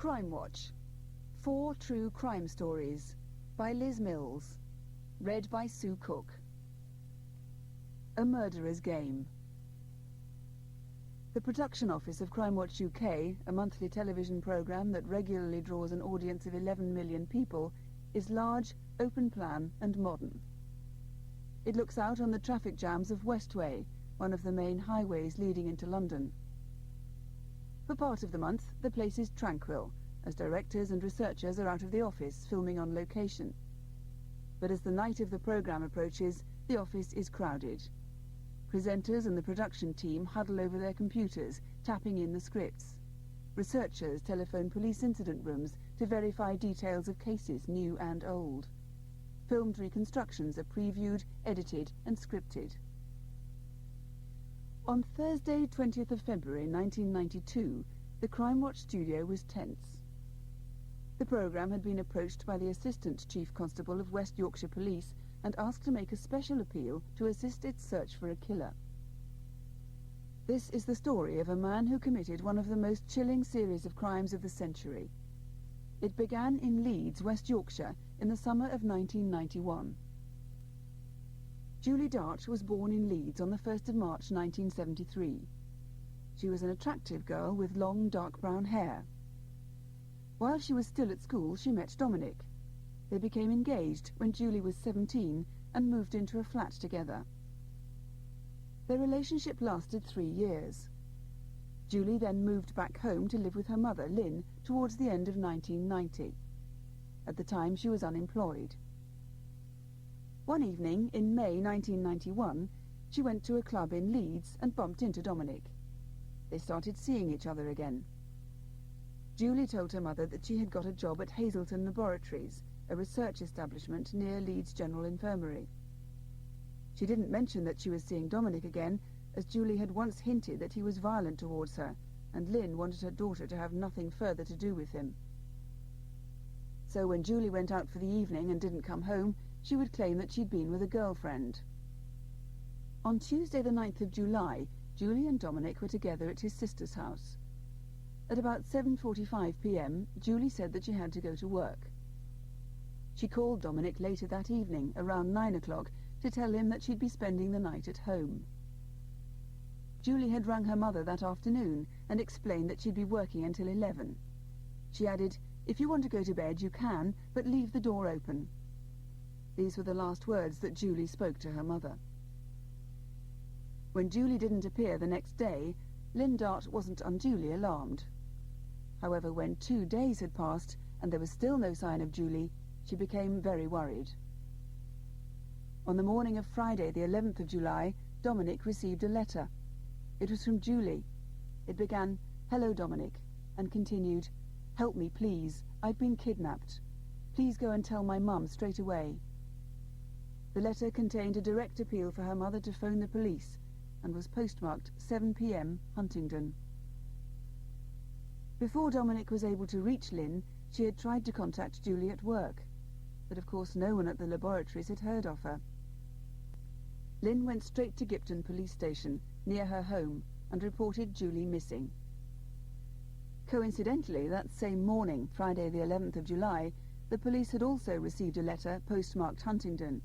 Crimewatch. 4 True Crime Stories by Liz Mills. Read by Sue Cook. A Murderer's Game. The production office of Crimewatch UK, a monthly television programme that regularly draws an audience of 11 million people, is large, open-plan and modern. It looks out on the traffic jams of Westway, one of the main highways leading into London. For part of the month, the place is tranquil, as directors and researchers are out of the office filming on location. But as the night of the programme approaches, the office is crowded. Presenters and the production team huddle over their computers, tapping in the scripts. Researchers telephone police incident rooms to verify details of cases new and old. Filmed reconstructions are previewed, edited and scripted. On Thursday, 20th of February 1992, the Crimewatch studio was tense. The programme had been approached by the Assistant Chief Constable of West Yorkshire Police and asked to make a special appeal to assist its search for a killer. This is the story of a man who committed one of the most chilling series of crimes of the century. It began in Leeds, West Yorkshire, in the summer of 1991. Julie Dart was born in Leeds on the 1st of March 1973. She was an attractive girl with long dark brown hair. While she was still at school, she met Dominic. They became engaged when Julie was 17 and moved into a flat together. Their relationship lasted 3 years. Julie then moved back home to live with her mother, Lynn, towards the end of 1990. At the time, she was unemployed. One evening in May 1991, she went to a club in Leeds and bumped into Dominic. They started seeing each other again. Julie told her mother that she had got a job at Hazelton Laboratories, a research establishment near Leeds General Infirmary. She didn't mention that she was seeing Dominic again, as Julie had once hinted that he was violent towards her, and Lynn wanted her daughter to have nothing further to do with him. So when Julie went out for the evening and didn't come home, she would claim that she'd been with a girlfriend. On Tuesday the 9th of July, Julie and Dominic were together at his sister's house. At about 7:45 p.m, Julie said that she had to go to work. She called Dominic later that evening, around 9 o'clock, to tell him that she'd be spending the night at home. Julie had rung her mother that afternoon and explained that she'd be working until 11. She added, "If you want to go to bed, you can, but leave the door open." These were the last words that Julie spoke to her mother. When Julie didn't appear the next day, Lynn Dart wasn't unduly alarmed. However, when 2 days had passed and there was still no sign of Julie, she became very worried. On the morning of Friday, the 11th of July, Dominic received a letter. It was from Julie. It began, "Hello, Dominic," and continued, "Help me, please. I've been kidnapped. Please go and tell my mum straight away." The letter contained a direct appeal for her mother to phone the police and was postmarked 7 p.m. Huntingdon. Before Dominic was able to reach Lynn, she had tried to contact Julie at work, but of course no one at the laboratories had heard of her. Lynn went straight to Gipton police station, near her home, and reported Julie missing. Coincidentally, that same morning, Friday the 11th of July, the police had also received a letter postmarked Huntingdon,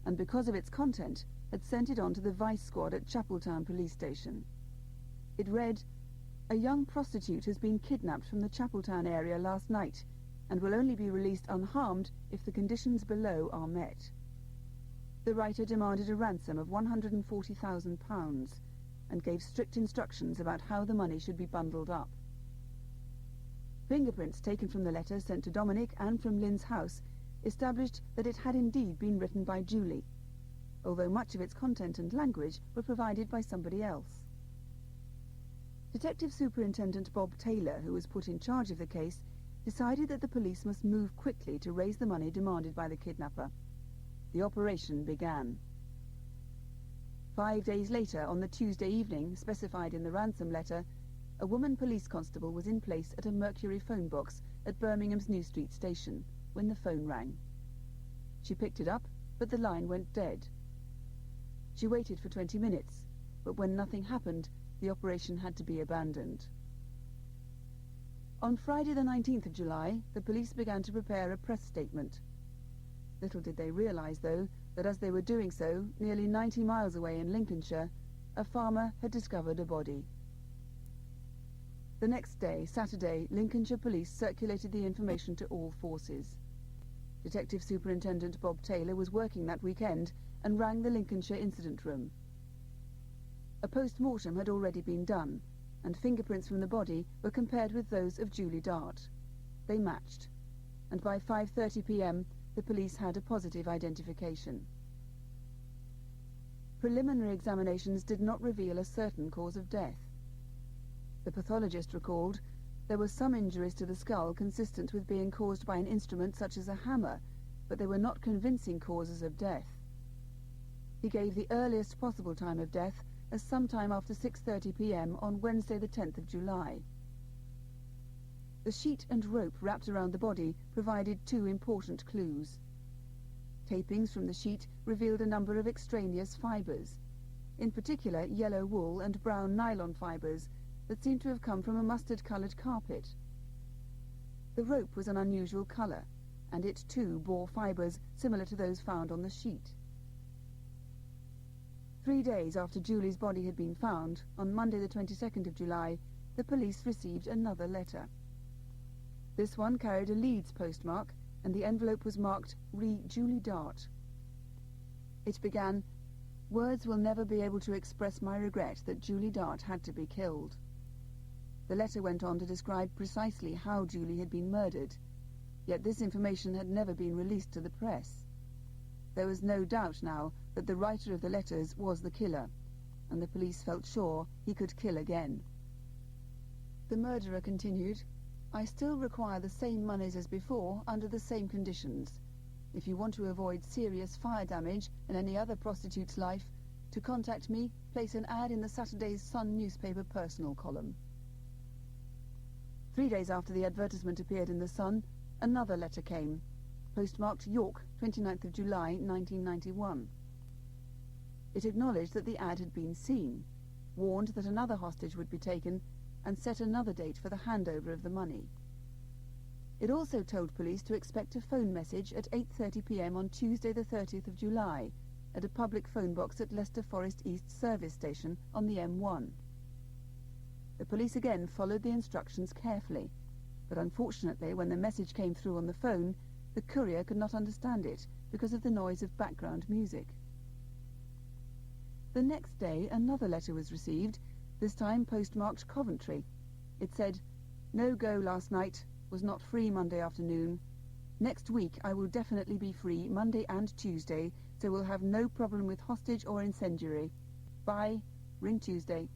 and because of its content, had sent it on to the Vice Squad at Chapeltown police station. It read, "A young prostitute has been kidnapped from the Chapeltown area last night, and will only be released unharmed if the conditions below are met." The writer demanded a ransom of £140,000 and gave strict instructions about how the money should be bundled up. Fingerprints taken from the letter sent to Dominic and from Lynn's house established that it had indeed been written by Julie, although much of its content and language were provided by somebody else. Detective Superintendent Bob Taylor, who was put in charge of the case, decided that the police must move quickly to raise the money demanded by the kidnapper. The operation began. 5 days later, on the Tuesday evening specified in the ransom letter, a woman police constable was in place at a Mercury phone box at Birmingham's New Street station when the phone rang. She picked it up, but the line went dead. She waited for 20 minutes, but when nothing happened, the operation had to be abandoned. On Friday the 19th of July, the police began to prepare a press statement. Little did they realise, though, that as they were doing so, nearly 90 miles away in Lincolnshire, a farmer had discovered a body. The next day, Saturday, Lincolnshire police circulated the information to all forces. Detective Superintendent Bob Taylor was working that weekend and rang the Lincolnshire incident room. A post-mortem had already been done, and fingerprints from the body were compared with those of Julie Dart. They matched, and by 5:30 p.m. the police had a positive identification. Preliminary examinations did not reveal a certain cause of death. The pathologist recalled there were some injuries to the skull consistent with being caused by an instrument such as a hammer, but they were not convincing causes of death. He gave the earliest possible time of death as sometime after 6:30 p.m. on Wednesday the 10th of July. The sheet and rope wrapped around the body provided two important clues. Tapings from the sheet revealed a number of extraneous fibres, in particular yellow wool and brown nylon fibres that seemed to have come from a mustard-coloured carpet. The rope was an unusual colour, and it too bore fibres similar to those found on the sheet. 3 days after Julie's body had been found, on Monday the 22nd of July, the police received another letter. This one carried a Leeds postmark, and the envelope was marked Re Julie Dart. It began, "Words will never be able to express my regret that Julie Dart had to be killed." The letter went on to describe precisely how Julie had been murdered, yet this information had never been released to the press. There was no doubt now that the writer of the letters was the killer, and the police felt sure he could kill again. The murderer continued, "I still require the same monies as before under the same conditions. If you want to avoid serious fire damage and any other prostitute's life, to contact me, place an ad in the Saturday's Sun newspaper personal column." 3 days after the advertisement appeared in the Sun, another letter came, postmarked York, 29th of July, 1991. It acknowledged that the ad had been seen, warned that another hostage would be taken, and set another date for the handover of the money. It also told police to expect a phone message at 8:30 p.m. on Tuesday the 30th of July at a public phone box at Leicester Forest East service station on the M1. The police again followed the instructions carefully, but unfortunately when the message came through on the phone, the courier could not understand it because of the noise of background music. The next day another letter was received, this time postmarked Coventry. It said, "No go last night, was not free Monday afternoon. Next week I will definitely be free Monday and Tuesday, so we'll have no problem with hostage or incendiary. Bye, ring Tuesday."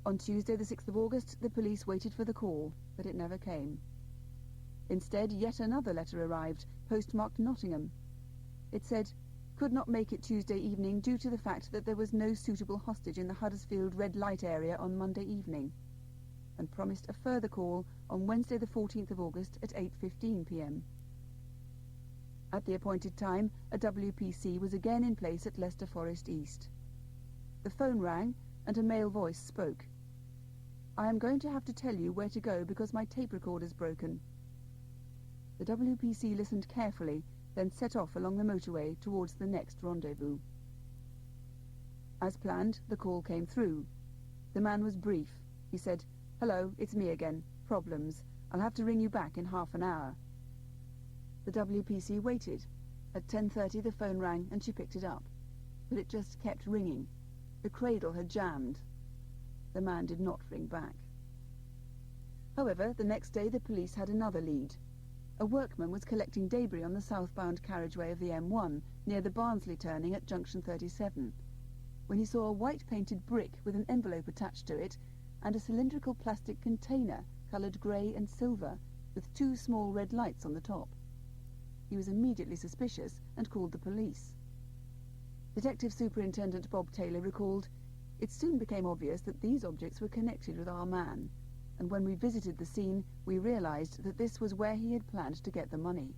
On Tuesday the 6th of August, the police waited for the call, but it never came. Instead, yet another letter arrived, postmarked Nottingham. It said, "Could not make it Tuesday evening due to the fact that there was no suitable hostage in the Huddersfield red light area on Monday evening," and promised a further call on Wednesday the 14th of August at 8:15 p.m. At the appointed time, a WPC was again in place at Leicester Forest East. The phone rang, and a male voice spoke. "I am going to have to tell you where to go because my tape recorder's broken." The WPC listened carefully, then set off along the motorway towards the next rendezvous. As planned, the call came through. The man was brief. He said, "Hello, it's me again. Problems. I'll have to ring you back in half an hour." The WPC waited. At 10:30 the phone rang and she picked it up. But it just kept ringing. The cradle had jammed. The man did not ring back. However, the next day the police had another lead. A workman was collecting debris on the southbound carriageway of the M1 near the Barnsley turning at junction 37, when he saw a white-painted brick with an envelope attached to it and a cylindrical plastic container coloured grey and silver with two small red lights on the top. He was immediately suspicious and called the police. Detective Superintendent Bob Taylor recalled, "It soon became obvious that these objects were connected with our man, and when we visited the scene, we realised that this was where he had planned to get the money.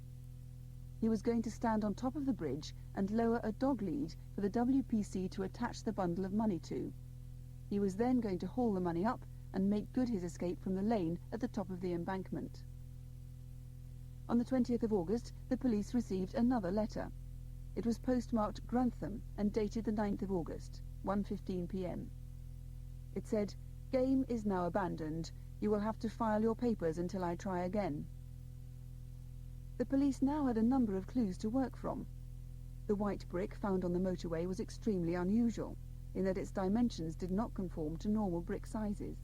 He was going to stand on top of the bridge and lower a dog lead for the WPC to attach the bundle of money to. He was then going to haul the money up and make good his escape from the lane at the top of the embankment. On the 20th of August, the police received another letter. It was postmarked Grantham and dated the 9th of August, 1:15 p.m. It said, "Game is now abandoned. You will have to file your papers until I try again." The police now had a number of clues to work from. The white brick found on the motorway was extremely unusual, in that its dimensions did not conform to normal brick sizes.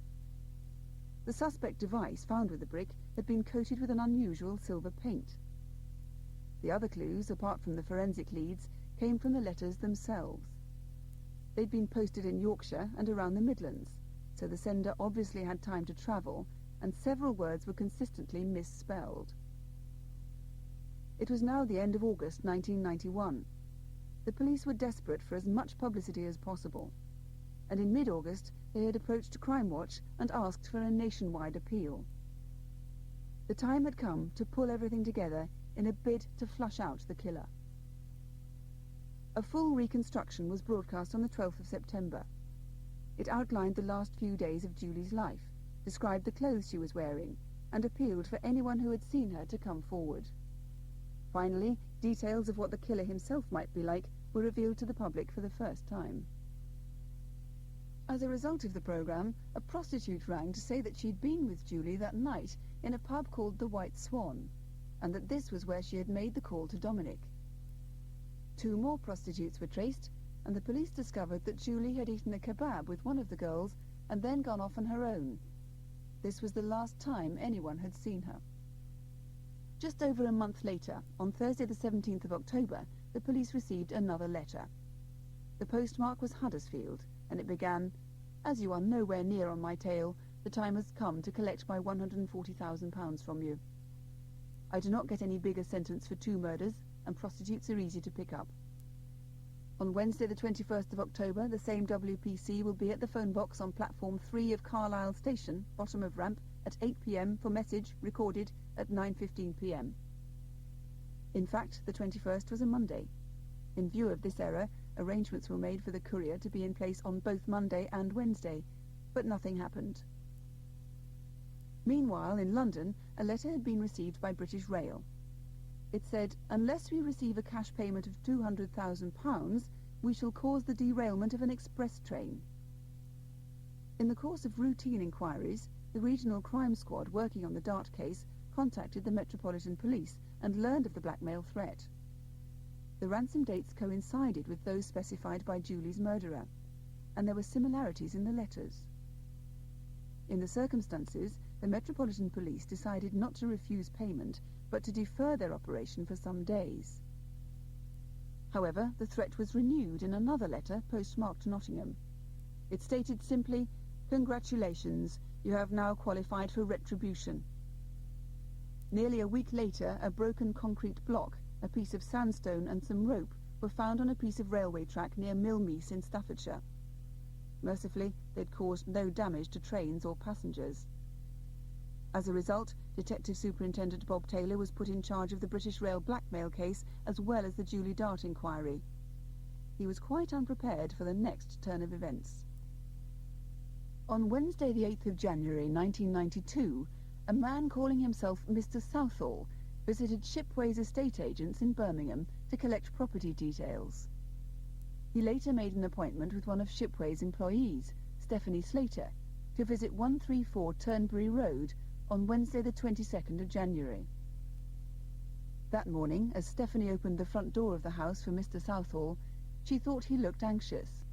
The suspect device found with the brick had been coated with an unusual silver paint. The other clues, apart from the forensic leads, came from the letters themselves. They'd been posted in Yorkshire and around the Midlands, so the sender obviously had time to travel, and several words were consistently misspelled. It was now the end of August 1991. The police were desperate for as much publicity as possible, and in mid-August they had approached Crimewatch and asked for a nationwide appeal. The time had come to pull everything together in a bid to flush out the killer. A full reconstruction was broadcast on the 12th of September. It outlined the last few days of Julie's life, described the clothes she was wearing, and appealed for anyone who had seen her to come forward. Finally, details of what the killer himself might be like were revealed to the public for the first time. As a result of the programme, a prostitute rang to say that she'd been with Julie that night in a pub called the White Swan, and that this was where she had made the call to Dominic. 2 more prostitutes were traced, and the police discovered that Julie had eaten a kebab with one of the girls and then gone off on her own. This was the last time anyone had seen her. Just over a month later, on Thursday the 17th of October, the police received another letter. The postmark was Huddersfield, and it began, "As you are nowhere near on my tail, the time has come to collect my £140,000 from you. I do not get any bigger sentence for 2 murders, and prostitutes are easy to pick up. On Wednesday the 21st of October, the same WPC will be at the phone box on platform 3 of Carlisle Station, bottom of ramp, at 8 p.m. for message recorded at 9:15 p.m. In fact, the 21st was a Monday. In view of this error, arrangements were made for the courier to be in place on both Monday and Wednesday, but nothing happened. Meanwhile, in London, a letter had been received by British Rail. It said, "Unless we receive a cash payment of £200,000, we shall cause the derailment of an express train." In the course of routine inquiries, the regional crime squad working on the Dart case contacted the Metropolitan Police and learned of the blackmail threat. The ransom dates coincided with those specified by Julie's murderer, and there were similarities in the letters. In the circumstances, the Metropolitan Police decided not to refuse payment, but to defer their operation for some days. However, the threat was renewed in another letter postmarked Nottingham. It stated simply, "Congratulations, you have now qualified for retribution." Nearly a week later, a broken concrete block, a piece of sandstone and some rope were found on a piece of railway track near Millmease in Staffordshire. Mercifully, they'd caused no damage to trains or passengers. As a result, Detective Superintendent Bob Taylor was put in charge of the British Rail blackmail case as well as the Julie Dart inquiry. He was quite unprepared for the next turn of events. On Wednesday the 8th of January 1992, a man calling himself Mr. Southall visited Shipways estate agents in Birmingham to collect property details. He later made an appointment with one of Shipways' employees, Stephanie Slater, to visit 134 Turnberry Road on Wednesday the 22nd of January. That morning, as Stephanie opened the front door of the house for Mr. Southall, she thought he looked anxious.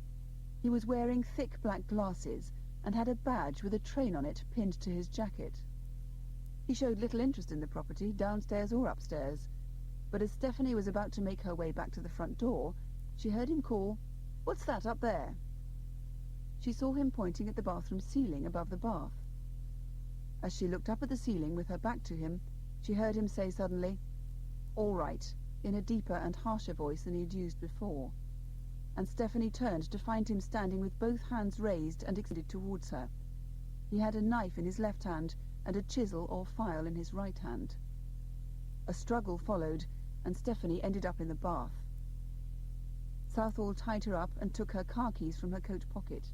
He was wearing thick black glasses and had a badge with a train on it pinned to his jacket. He showed little interest in the property, downstairs or upstairs, but as Stephanie was about to make her way back to the front door, she heard him call, "What's that up there?" She saw him pointing at the bathroom ceiling above the bath. As she looked up at the ceiling with her back to him, she heard him say suddenly, "All right," in a deeper and harsher voice than he had used before, and Stephanie turned to find him standing with both hands raised and extended towards her. He had a knife in his left hand and a chisel or file in his right hand. A struggle followed, and Stephanie ended up in the bath. Southall tied her up and took her car keys from her coat pocket.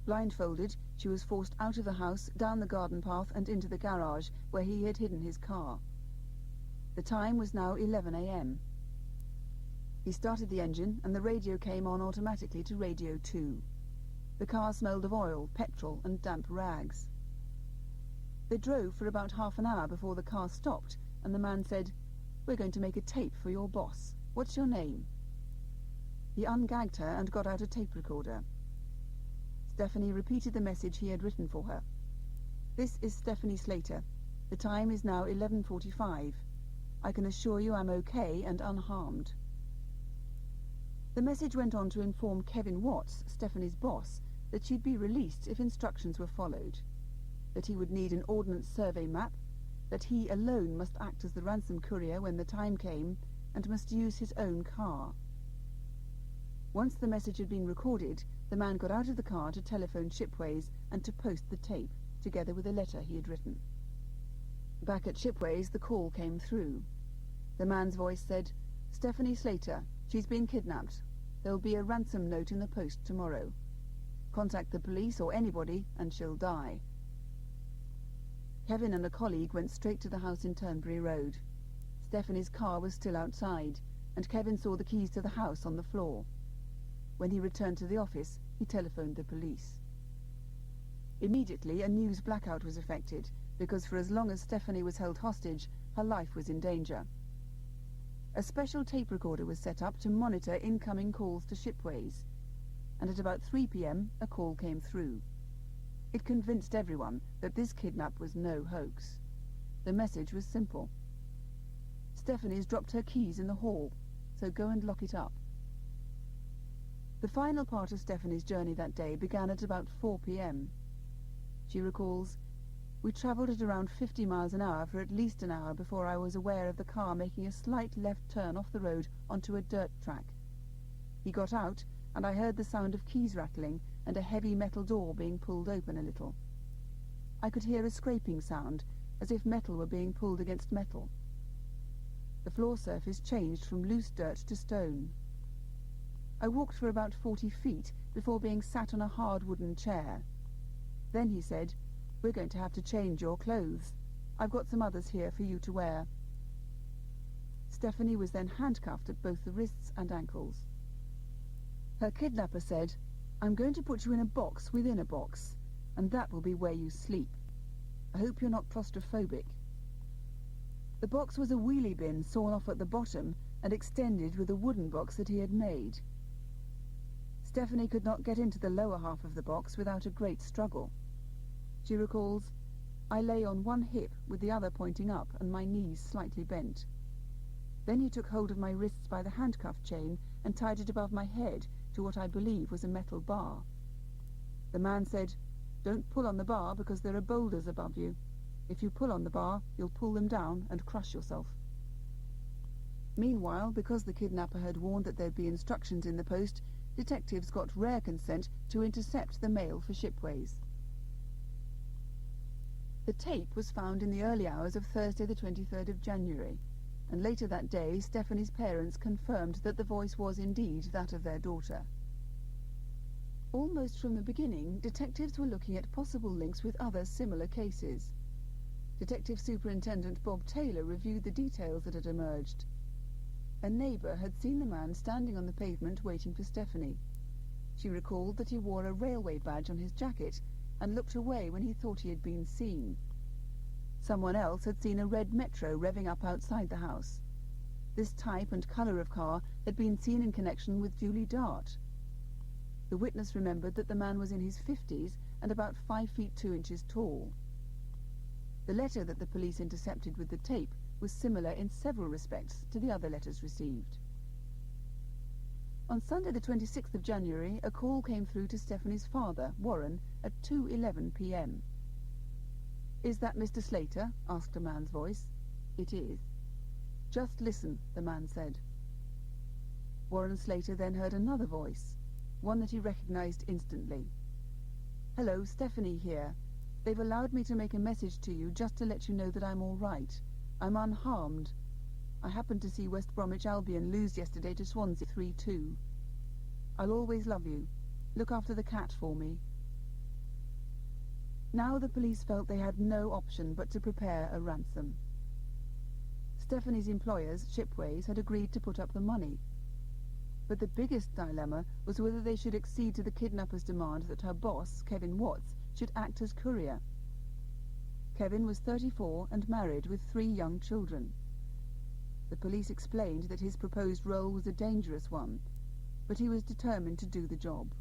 Blindfolded, she was forced out of the house, down the garden path and into the garage, where he had hidden his car. The time was now 11 a.m. He started the engine, and the radio came on automatically to Radio 2. The car smelled of oil, petrol, and damp rags. They drove for about half an hour before the car stopped, and the man said, "We're going to make a tape for your boss. What's your name?" He ungagged her and got out a tape recorder. Stephanie repeated the message he had written for her. "This is Stephanie Slater. The time is now 11:45. I can assure you I'm okay and unharmed." The message went on to inform Kevin Watts, Stephanie's boss, that she'd be released if instructions were followed, that he would need an ordnance survey map, that he alone must act as the ransom courier when the time came, and must use his own car. Once the message had been recorded, the man got out of the car to telephone Shipways and to post the tape, together with a letter he had written. Back at Shipways, the call came through. The man's voice said, "Stephanie Slater, she's been kidnapped. There'll be a ransom note in the post tomorrow. Contact the police or anybody and she'll die." Kevin and a colleague went straight to the house in Turnberry Road. Stephanie's car was still outside, and Kevin saw the keys to the house on the floor. When he returned to the office, he telephoned the police. Immediately, a news blackout was effected, because for as long as Stephanie was held hostage, her life was in danger. A special tape recorder was set up to monitor incoming calls to Shipways, and at about 3 p.m. a call came through. It convinced everyone that this kidnap was no hoax. The message was simple. "Stephanie's dropped her keys in the hall, so go and lock it up." The final part of Stephanie's journey that day began at about 4 p.m. She recalls, "We travelled at around 50 miles an hour for at least an hour before I was aware of the car making a slight left turn off the road onto a dirt track. He got out, and I heard the sound of keys rattling and a heavy metal door being pulled open a little. I could hear a scraping sound, as if metal were being pulled against metal. The floor surface changed from loose dirt to stone. I walked for about 40 feet before being sat on a hard wooden chair. Then he said, 'We're going to have to change your clothes. I've got some others here for you to wear.' Stephanie was then handcuffed at both the wrists and ankles. Her kidnapper said, 'I'm going to put you in a box within a box, and that will be where you sleep. I hope you're not claustrophobic.' The box was a wheelie bin sawn off at the bottom and extended with a wooden box that he had made. Stephanie could not get into the lower half of the box without a great struggle. She recalls, "I lay on one hip with the other pointing up and my knees slightly bent. Then he took hold of my wrists by the handcuff chain and tied it above my head to what I believe was a metal bar. The man said, 'Don't pull on the bar because there are boulders above you. If you pull on the bar, you'll pull them down and crush yourself.' Meanwhile, because the kidnapper had warned that there'd be instructions in the post, detectives got rare consent to intercept the mail for Shipways. The tape was found in the early hours of Thursday the 23rd of January, and later that day Stephanie's parents confirmed that the voice was indeed that of their daughter. Almost from the beginning, detectives were looking at possible links with other similar cases. Detective Superintendent Bob Taylor reviewed the details that had emerged. A neighbour had seen the man standing on the pavement waiting for Stephanie. She recalled that he wore a railway badge on his jacket and looked away when he thought he had been seen. Someone else had seen a red Metro revving up outside the house. This type and colour of car had been seen in connection with Julie Dart. The witness remembered that the man was in his 50s and about 5 feet 2 inches tall. The letter that the police intercepted with the tape was similar in several respects to the other letters received. On Sunday the 26th of January, a call came through to Stephanie's father, Warren, at 2:11 p.m. "Is that Mr. Slater?" asked a man's voice. "It is." "Just listen," the man said. Warren Slater then heard another voice, one that he recognized instantly. "Hello, Stephanie here. They've allowed me to make a message to you just to let you know that I'm all right. I'm unharmed. I happened to see West Bromwich Albion lose yesterday to Swansea 3-2. I'll always love you. Look after the cat for me. Now the police felt they had no option but to prepare a ransom. Stephanie's employers, Shipways, had agreed to put up the money. But the biggest dilemma was whether they should accede to the kidnapper's demand that her boss, Kevin Watts, should act as courier. Kevin was 34 and married with 3 young children. The police explained that his proposed role was a dangerous one, but he was determined to do the job.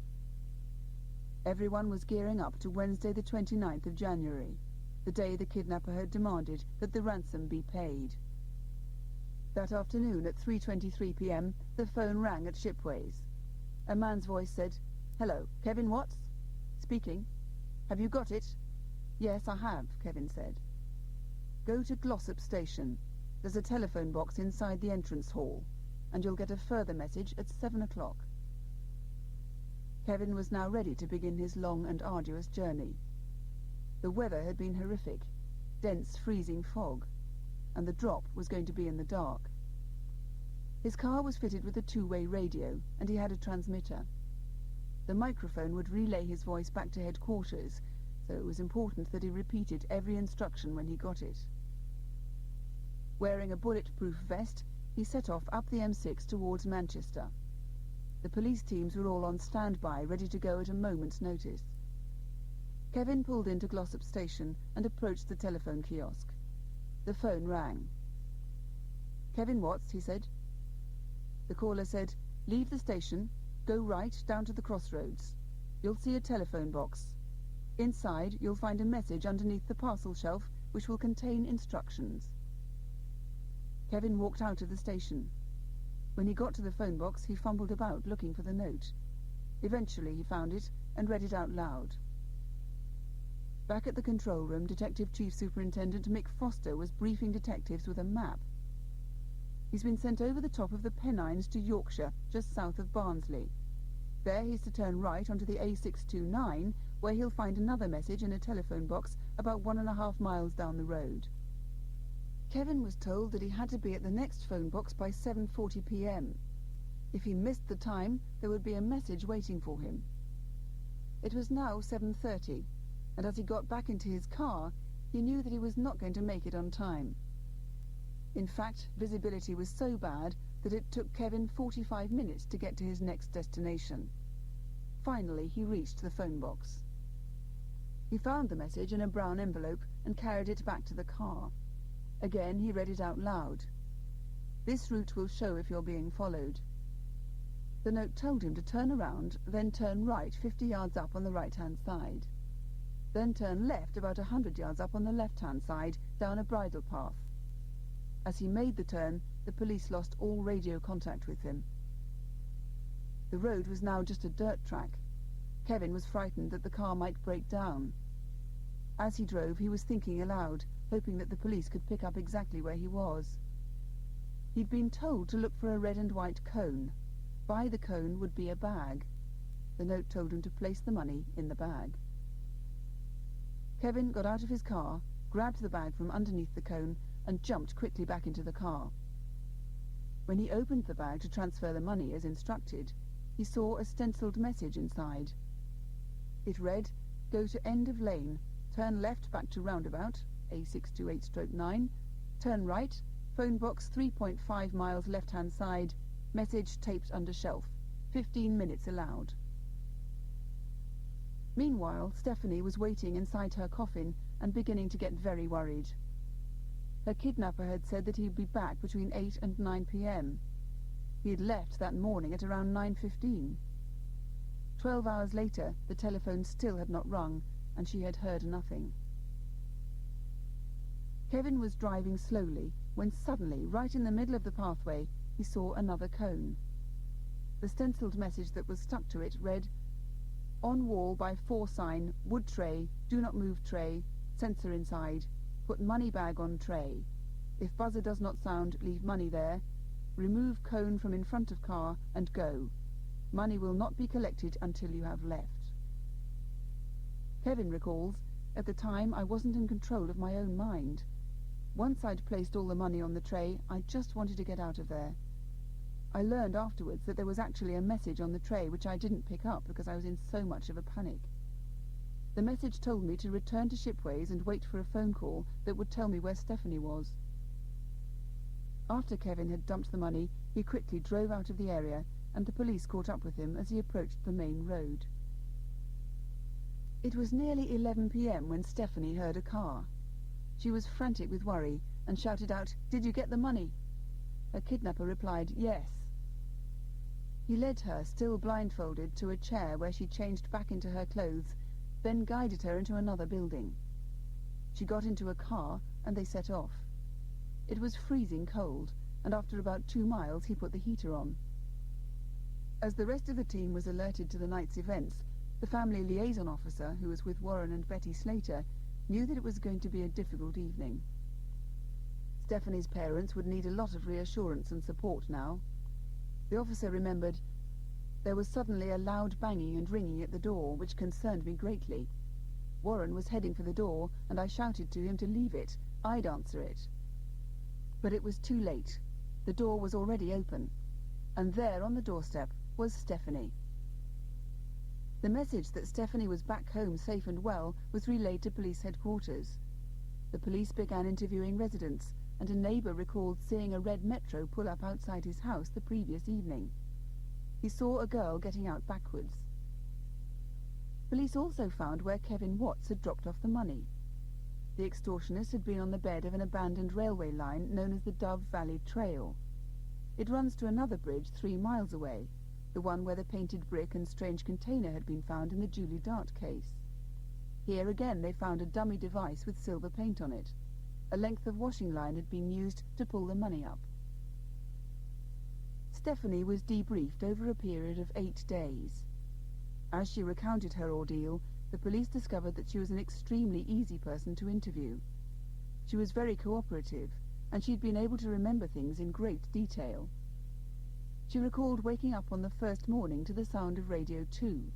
Everyone was gearing up to Wednesday the 29th of January, the day the kidnapper had demanded that the ransom be paid. That afternoon at 3:23 p.m, the phone rang at Shipways. A man's voice said, "Hello, Kevin Watts?" "Speaking." "Have you got it?" "Yes, I have," Kevin said. "Go to Glossop Station. There's a telephone box inside the entrance hall, and you'll get a further message at 7 o'clock. Kevin was now ready to begin his long and arduous journey. The weather had been horrific, dense freezing fog, and the drop was going to be in the dark. His car was fitted with a 2-way radio, and he had a transmitter. The microphone would relay his voice back to headquarters, so it was important that he repeated every instruction when he got it. Wearing a bulletproof vest, he set off up the M6 towards Manchester. The police teams were all on standby, ready to go at a moment's notice. Kevin pulled into Glossop Station and approached the telephone kiosk. The phone rang. "Kevin Watts," he said. The caller said, "Leave the station, go right down to the crossroads. You'll see a telephone box. Inside, you'll find a message underneath the parcel shelf which will contain instructions." Kevin walked out of the station. When he got to the phone box, he fumbled about looking for the note. Eventually he found it and read it out loud. Back at the control room, Detective Chief Superintendent Mick Foster was briefing detectives with a map. "He's been sent over the top of the Pennines to Yorkshire, just south of Barnsley. There he's to turn right onto the A629, where he'll find another message in a telephone box about 1.5 miles down the road." Kevin was told that he had to be at the next phone box by 7:40 p.m. If he missed the time, there would be a message waiting for him. It was now 7:30, and as he got back into his car, he knew that he was not going to make it on time. In fact, visibility was so bad that it took Kevin 45 minutes to get to his next destination. Finally, he reached the phone box. He found the message in a brown envelope and carried it back to the car. Again, he read it out loud. "This route will show if you're being followed." The note told him to turn around, then turn right 50 yards up on the right-hand side. Then turn left about 100 yards up on the left-hand side, down a bridle path. As he made the turn, the police lost all radio contact with him. The road was now just a dirt track. Kevin was frightened that the car might break down. As he drove, he was thinking aloud, hoping that the police could pick up exactly where he was. He'd been told to look for a red and white cone. By the cone would be a bag. The note told him to place the money in the bag. Kevin got out of his car, grabbed the bag from underneath the cone, and jumped quickly back into the car. When he opened the bag to transfer the money as instructed, he saw a stenciled message inside. It read, "Go to end of lane, turn left back to roundabout, A628/9, turn right, phone box 3.5 miles left-hand side, message taped under shelf, 15 minutes allowed." Meanwhile, Stephanie was waiting inside her coffin and beginning to get very worried. Her kidnapper had said that he'd be back between 8 and 9 p.m. He had left that morning at around 9:15. 12 hours later, the telephone still had not rung, and she had heard nothing. Kevin was driving slowly when suddenly, right in the middle of the pathway, he saw another cone. The stenciled message that was stuck to it read, "On wall by 4 sign, wood tray, do not move tray, sensor inside, put money bag on tray. If buzzer does not sound, leave money there. Remove cone from in front of car and go. Money will not be collected until you have left." Kevin recalls, "At the time I wasn't in control of my own mind. Once I'd placed all the money on the tray, I just wanted to get out of there. I learned afterwards that there was actually a message on the tray which I didn't pick up because I was in so much of a panic." The message told me to return to Shipways and wait for a phone call that would tell me where Stephanie was. After Kevin had dumped the money, he quickly drove out of the area, and the police caught up with him as he approached the main road. It was nearly 11 p.m. when Stephanie heard a car. She was frantic with worry and shouted out, "Did you get the money?" Her kidnapper replied, "Yes." He led her, still blindfolded, to a chair where she changed back into her clothes, then guided her into another building. She got into a car, and they set off. It was freezing cold, and after about 2 miles he put the heater on. As the rest of the team was alerted to the night's events, the family liaison officer, who was with Warren and Betty Slater, knew that it was going to be a difficult evening. Stephanie's parents would need a lot of reassurance and support now. The officer remembered, "There was suddenly a loud banging and ringing at the door, which concerned me greatly. Warren was heading for the door, and I shouted to him to leave it. I'd answer it. But it was too late. The door was already open, and there on the doorstep was Stephanie." The message that Stephanie was back home safe and well was relayed to police headquarters. The police began interviewing residents, and a neighbour recalled seeing a red Metro pull up outside his house the previous evening. He saw a girl getting out backwards. Police also found where Kevin Watts had dropped off the money. The extortionist had been on the bed of an abandoned railway line known as the Dove Valley Trail. It runs to another bridge 3 miles away, the one where the painted brick and strange container had been found in the Julie Dart case. Here again they found a dummy device with silver paint on it. A length of washing line had been used to pull the money up. Stephanie was debriefed over a period of 8 days. As she recounted her ordeal, the police discovered that she was an extremely easy person to interview. She was very cooperative, and she'd been able to remember things in great detail. She recalled waking up on the first morning to the sound of Radio 2.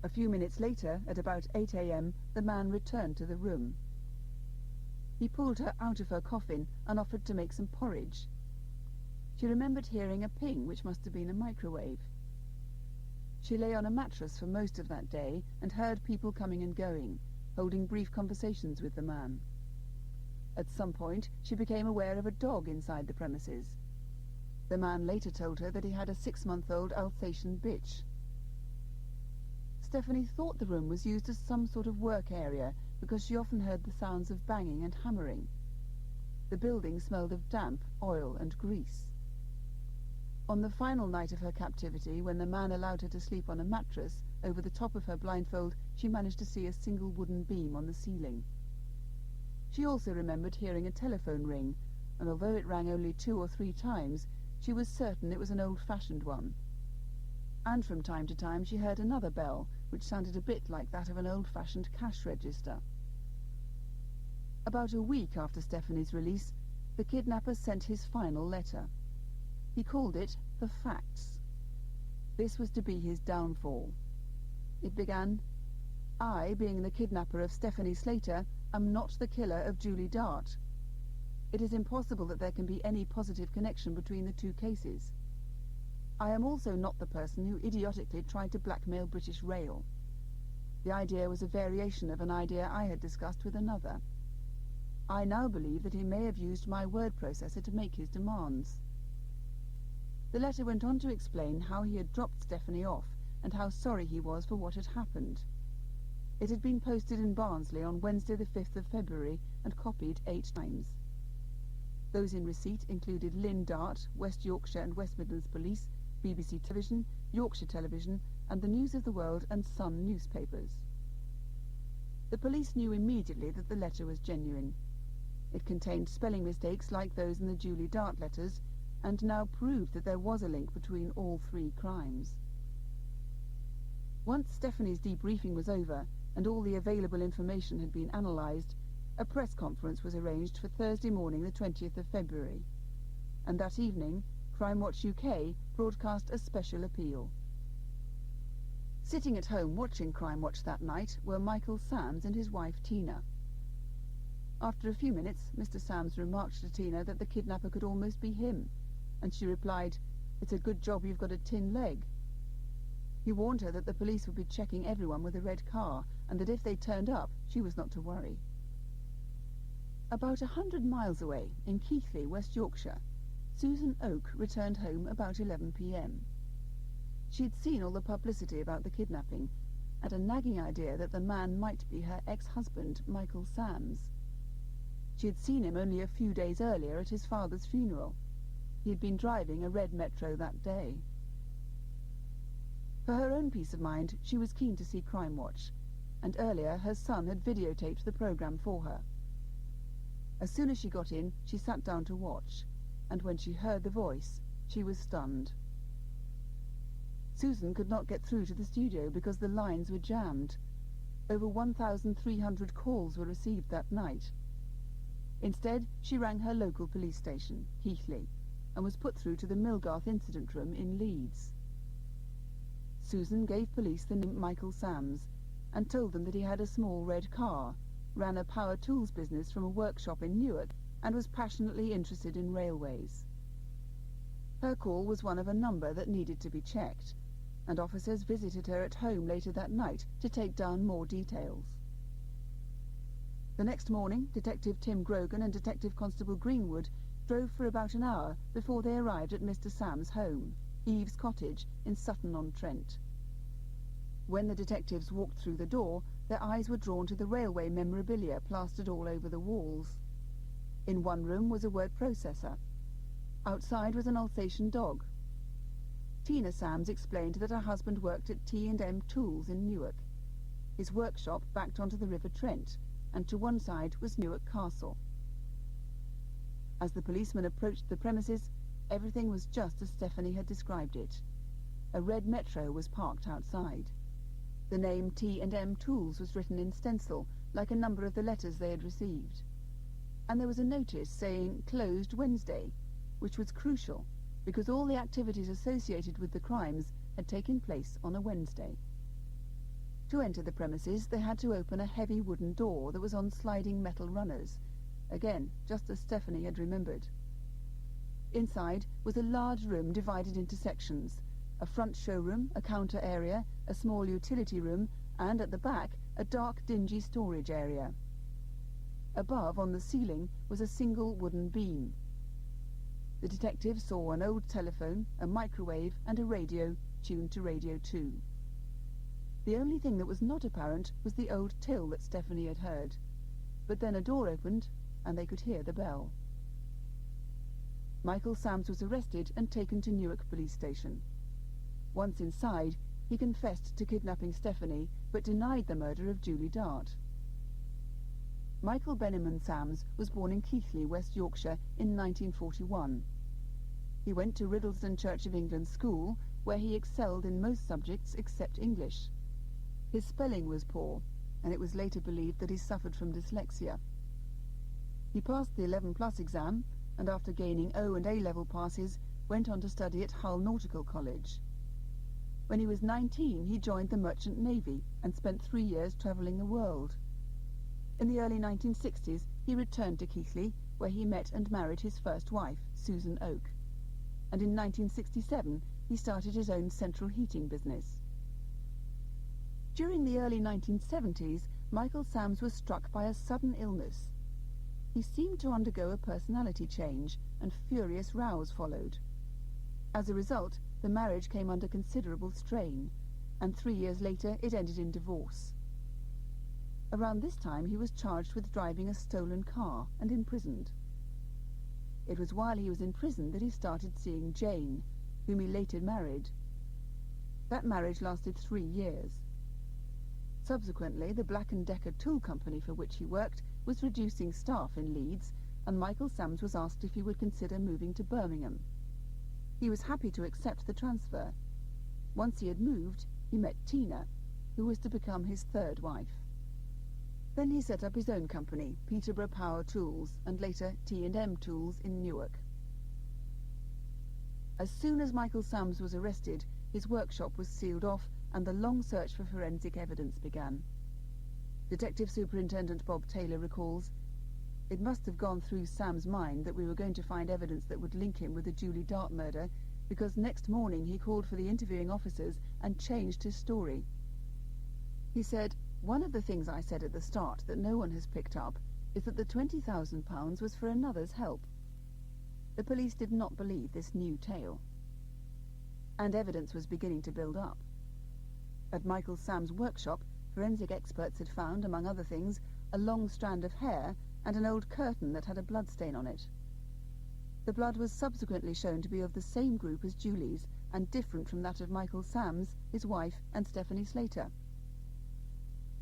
A few minutes later, at about 8 a.m., the man returned to the room. He pulled her out of her coffin and offered to make some porridge. She remembered hearing a ping, which must have been a microwave. She lay on a mattress for most of that day and heard people coming and going, holding brief conversations with the man. At some point, she became aware of a dog inside the premises. The man later told her that he had a 6-month-old Alsatian bitch. Stephanie thought the room was used as some sort of work area because she often heard the sounds of banging and hammering. The building smelled of damp, oil, and grease. On the final night of her captivity, when the man allowed her to sleep on a mattress, over the top of her blindfold, she managed to see a single wooden beam on the ceiling. She also remembered hearing a telephone ring, and although it rang only 2 or 3 times, she was certain it was an old-fashioned one. And from time to time she heard another bell, which sounded a bit like that of an old-fashioned cash register. About a week after Stephanie's release, the kidnapper sent his final letter. He called it The Facts. This was to be his downfall. It began, "I, being the kidnapper of Stephanie Slater, am not the killer of Julie Dart. It is impossible that there can be any positive connection between the 2 cases. I am also not the person who idiotically tried to blackmail British Rail. The idea was a variation of an idea I had discussed with another. I now believe that he may have used my word processor to make his demands." The letter went on to explain how he had dropped Stephanie off and how sorry he was for what had happened. It had been posted in Barnsley on Wednesday the 5th of February and copied 8 times. Those in receipt included Lynn Dart, West Yorkshire and West Midlands Police, BBC Television, Yorkshire Television, and the News of the World and Sun newspapers. The police knew immediately that the letter was genuine. It contained spelling mistakes like those in the Julie Dart letters, and now proved that there was a link between all 3 crimes. Once Stephanie's debriefing was over, and all the available information had been analysed, a press conference was arranged for Thursday morning the 20th of February. And that evening, Crimewatch UK broadcast a special appeal. Sitting at home watching Crimewatch that night were Michael Sams and his wife Tina. After a few minutes, Mr. Sams remarked to Tina that the kidnapper could almost be him, and she replied, "It's a good job you've got a tin leg." He warned her that the police would be checking everyone with a red car, and that if they turned up, she was not to worry. About 100 miles away, in Keighley, West Yorkshire, Susan Oak returned home about 11 p.m. She had seen all the publicity about the kidnapping, and a nagging idea that the man might be her ex-husband, Michael Sams. She had seen him only a few days earlier at his father's funeral. He had been driving a red Metro that day. For her own peace of mind, she was keen to see Crimewatch, and earlier her son had videotaped the programme for her. As soon as she got in, she sat down to watch, and when she heard the voice, she was stunned. Susan could not get through to the studio because the lines were jammed. Over 1,300 calls were received that night. Instead, she rang her local police station, Keighley, and was put through to the Milgarth incident room in Leeds. Susan gave police the name Michael Sams and told them that he had a small red car, ran a power tools business from a workshop in Newark, and was passionately interested in railways. Her call was one of a number that needed to be checked, and officers visited her at home later that night to take down more details. The next morning, Detective Tim Grogan and Detective Constable Greenwood drove for about an hour before they arrived at Mr. Sam's home, Eve's Cottage in Sutton-on-Trent. When the detectives walked through the door, their eyes were drawn to the railway memorabilia plastered all over the walls. In one room was a word processor. Outside was an Alsatian dog. Tina Sams explained that her husband worked at T&M Tools in Newark. His workshop backed onto the River Trent, and to one side was Newark Castle. As the policeman approached the premises, everything was just as Stephanie had described it. A red Metro was parked outside. The name T&M Tools was written in stencil, like a number of the letters they had received. And there was a notice saying "Closed Wednesday," which was crucial, because all the activities associated with the crimes had taken place on a Wednesday. To enter the premises, they had to open a heavy wooden door that was on sliding metal runners, again, just as Stephanie had remembered. Inside was a large room divided into sections, a front showroom, a counter area, a small utility room, and at the back, a dark, dingy storage area. Above, on the ceiling, was a single wooden beam. The detectives saw an old telephone, a microwave, and a radio tuned to Radio 2. The only thing that was not apparent was the old till that Stephanie had heard. But then a door opened, and they could hear the bell. Michael Sams was arrested and taken to Newark Police Station. Once inside, he confessed to kidnapping Stephanie, but denied the murder of Julie Dart. Michael Benjamin Sams was born in Keighley, West Yorkshire, in 1941. He went to Riddlesden Church of England School, where he excelled in most subjects except English. His spelling was poor, and it was later believed that he suffered from dyslexia. He passed the 11+ exam, and after gaining O and A-level passes, went on to study at Hull Nautical College. When he was 19, he joined the Merchant Navy and spent 3 years travelling the world. In the early 1960s, he returned to Keighley, where he met and married his first wife, Susan Oak. And in 1967, he started his own central heating business. During the early 1970s, Michael Sams was struck by a sudden illness. He seemed to undergo a personality change, and furious rows followed. As a result, the marriage came under considerable strain, and 3 years later it ended in divorce. Around this time he was charged with driving a stolen car and imprisoned. It was while he was in prison that he started seeing Jane, whom he later married. That marriage lasted 3 years. Subsequently, the Black & Decker tool company for which he worked was reducing staff in Leeds, and Michael Sams was asked if he would consider moving to Birmingham. He was happy to accept the transfer. Once he had moved, he met Tina, who was to become his third wife. Then he set up his own company, Peterborough Power Tools, and later T&M Tools in Newark. As soon as Michael Sams was arrested, his workshop was sealed off and the long search for forensic evidence began. Detective Superintendent Bob Taylor recalls, "It must have gone through Sam's mind that we were going to find evidence that would link him with the Julie Dart murder, because next morning he called for the interviewing officers and changed his story. He said, "One of the things I said at the start that no one has picked up is that the £20,000 was for another's help." The police did not believe this new tale. And evidence was beginning to build up. At Michael Sam's workshop, forensic experts had found, among other things, a long strand of hair and an old curtain that had a bloodstain on it. The blood was subsequently shown to be of the same group as Julie's and different from that of Michael Sam's, his wife, and Stephanie Slater.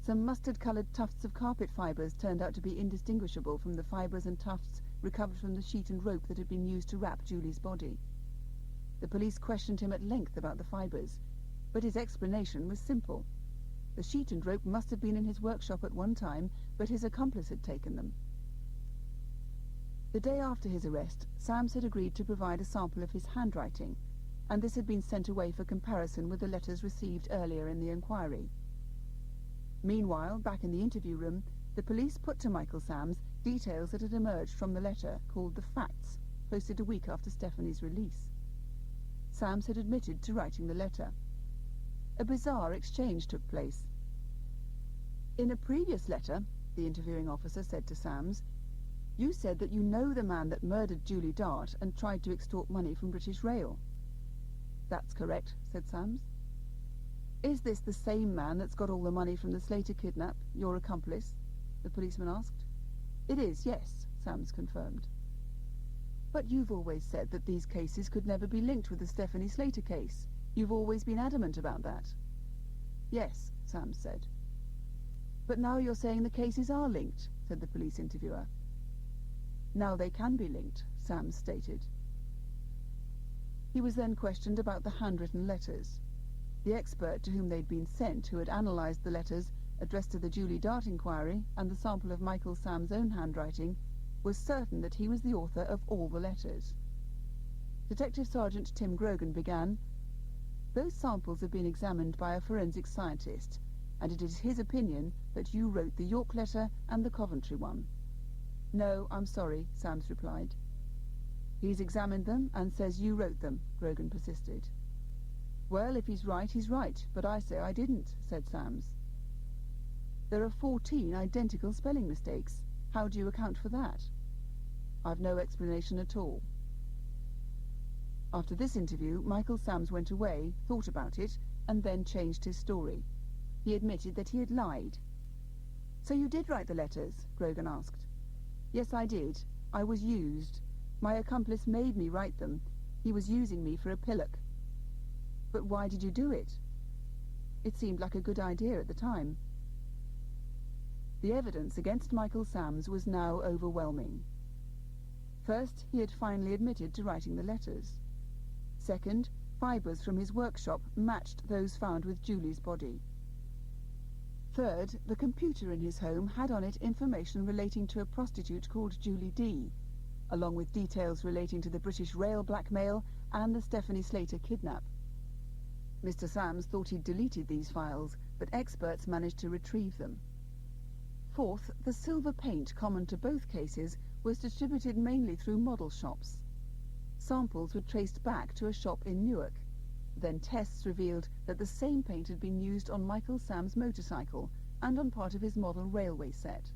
Some mustard-coloured tufts of carpet fibres turned out to be indistinguishable from the fibres and tufts recovered from the sheet and rope that had been used to wrap Julie's body. The police questioned him at length about the fibres, but his explanation was simple. The sheet and rope must have been in his workshop at one time, but his accomplice had taken them. The day after his arrest, Sams had agreed to provide a sample of his handwriting, and this had been sent away for comparison with the letters received earlier in the inquiry. Meanwhile, back in the interview room, the police put to Michael Sams details that had emerged from the letter called The Facts, posted a week after Stephanie's release. Sams had admitted to writing the letter. A bizarre exchange took place. "In a previous letter," the interviewing officer said to Sams, "you said that you know the man that murdered Julie Dart and tried to extort money from British Rail." "That's correct," said Sams. "Is this the same man that's got all the money from the Slater kidnap, your accomplice?" the policeman asked. "It is, yes," Sams confirmed. "But you've always said that these cases could never be linked with the Stephanie Slater case. You've always been adamant about that." "Yes," Sams said. "But now you're saying the cases are linked," said the police interviewer. "Now they can be linked," Sams stated. He was then questioned about the handwritten letters. The expert to whom they'd been sent, who had analysed the letters addressed to the Julie Dart inquiry and the sample of Michael Sam's own handwriting, was certain that he was the author of all the letters. Detective Sergeant Tim Grogan began, "Those samples have been examined by a forensic scientist, and it is his opinion that you wrote the York letter and the Coventry one." "No, I'm sorry," Sams replied. "He's examined them and says you wrote them," Grogan persisted. "Well, if he's right, but I say I didn't," said Sams. "There are 14 identical spelling mistakes. How do you account for that?" "I've no explanation at all." After this interview, Michael Sams went away, thought about it, and then changed his story. He admitted that he had lied. "So you did write the letters?" Grogan asked. "Yes, I did. I was used. My accomplice made me write them. He was using me for a pillock." "But why did you do it?" "It seemed like a good idea at the time." The evidence against Michael Sams was now overwhelming. First, he had finally admitted to writing the letters. Second, fibres from his workshop matched those found with Julie's body. Third, the computer in his home had on it information relating to a prostitute called Julie D., along with details relating to the British Rail blackmail and the Stephanie Slater kidnap. Mr. Sams thought he'd deleted these files, but experts managed to retrieve them. Fourth, the silver paint common to both cases was distributed mainly through model shops. Samples were traced back to a shop in Newark. Then tests revealed that the same paint had been used on Michael Sam's motorcycle and on part of his model railway set.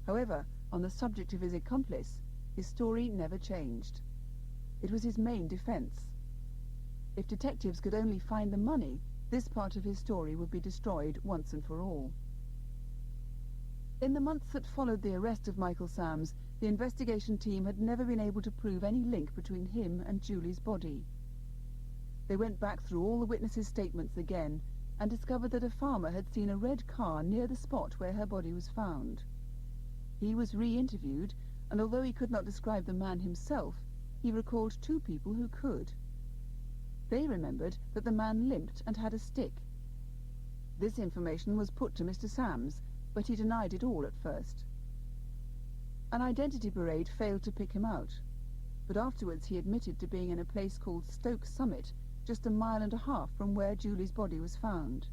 However, on the subject of his accomplice, his story never changed. It was his main defense. If detectives could only find the money, this part of his story would be destroyed once and for all. In the months that followed the arrest of Michael Sams, the investigation team had never been able to prove any link between him and Julie's body. They went back through all the witnesses' statements again and discovered that a farmer had seen a red car near the spot where her body was found. He was re-interviewed, and although he could not describe the man himself, he recalled two people who could. They remembered that the man limped and had a stick. This information was put to Mr. Sams, but he denied it all at first. An identity parade failed to pick him out, but afterwards he admitted to being in a place called Stoke Summit, just a mile and a half from where Julie's body was found.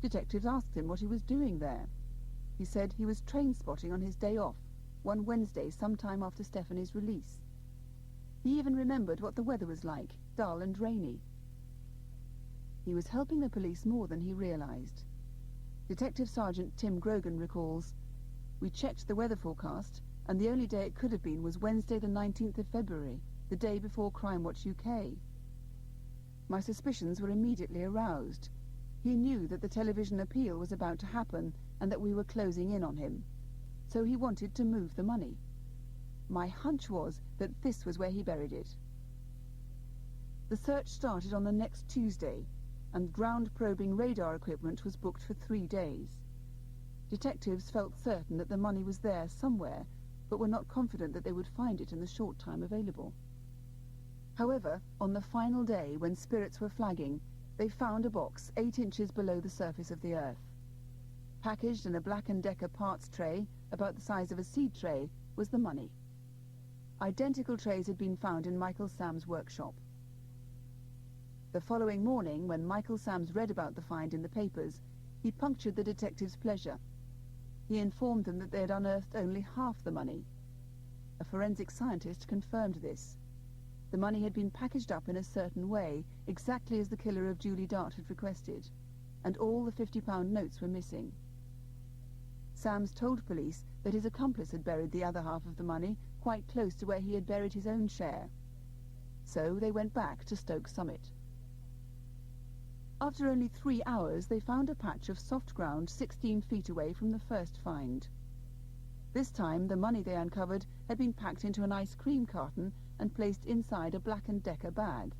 Detectives asked him what he was doing there. He said he was train spotting on his day off, one Wednesday sometime after Stephanie's release. He even remembered what the weather was like, dull and rainy. He was helping the police more than he realized. Detective Sergeant Tim Grogan recalls, "We checked the weather forecast, and the only day it could have been was Wednesday the 19th of February, the day before Crimewatch UK. My suspicions were immediately aroused. He knew that the television appeal was about to happen and that we were closing in on him. So he wanted to move the money. My hunch was that this was where he buried it." The search started on the next Tuesday, and ground-probing radar equipment was booked for 3 days. Detectives felt certain that the money was there somewhere, but were not confident that they would find it in the short time available. However, on the final day, when spirits were flagging, they found a box 8 inches below the surface of the earth. Packaged in a Black & Decker parts tray, about the size of a seed tray, was the money. Identical trays had been found in Michael Sam's workshop. The following morning, when Michael Sams read about the find in the papers, he punctured the detectives' pleasure. He informed them that they had unearthed only half the money. A forensic scientist confirmed this. The money had been packaged up in a certain way, exactly as the killer of Julie Dart had requested, and all the £50 notes were missing. Sams told police that his accomplice had buried the other half of the money quite close to where he had buried his own share. So they went back to Stoke Summit. After only 3 hours, they found a patch of soft ground 16 feet away from the first find. This time, the money they uncovered had been packed into an ice cream carton and placed inside a Black & Decker bag.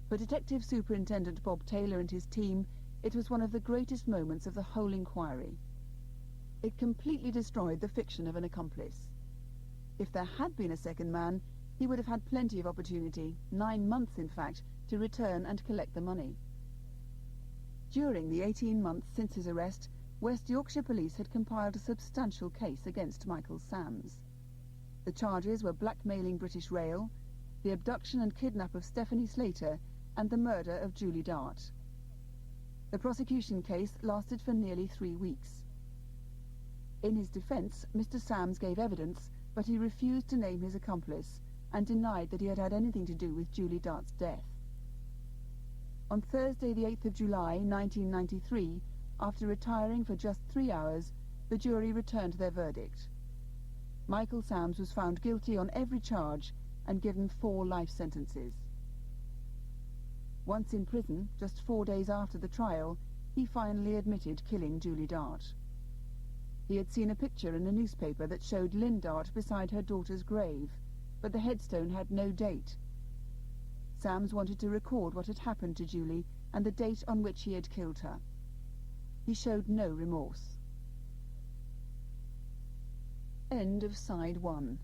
For Detective Superintendent Bob Taylor and his team, it was one of the greatest moments of the whole inquiry. It completely destroyed the fiction of an accomplice. If there had been a second man, he would have had plenty of opportunity, 9 months in fact, to return and collect the money. During the 18 months since his arrest, West Yorkshire Police had compiled a substantial case against Michael Sams. The charges were blackmailing British Rail, the abduction and kidnap of Stephanie Slater, and the murder of Julie Dart. The prosecution case lasted for nearly 3 weeks. In his defence, Mr. Sams gave evidence, but he refused to name his accomplice and denied that he had had anything to do with Julie Dart's death. On Thursday, the 8th of July, 1993, after retiring for just 3 hours, the jury returned their verdict. Michael Sams was found guilty on every charge and given 4 life sentences. Once in prison, just 4 days after the trial, he finally admitted killing Julie Dart. He had seen a picture in a newspaper that showed Lynn Dart beside her daughter's grave, but the headstone had no date. Sams wanted to record what had happened to Julie and the date on which he had killed her. He showed no remorse. End of Side 1.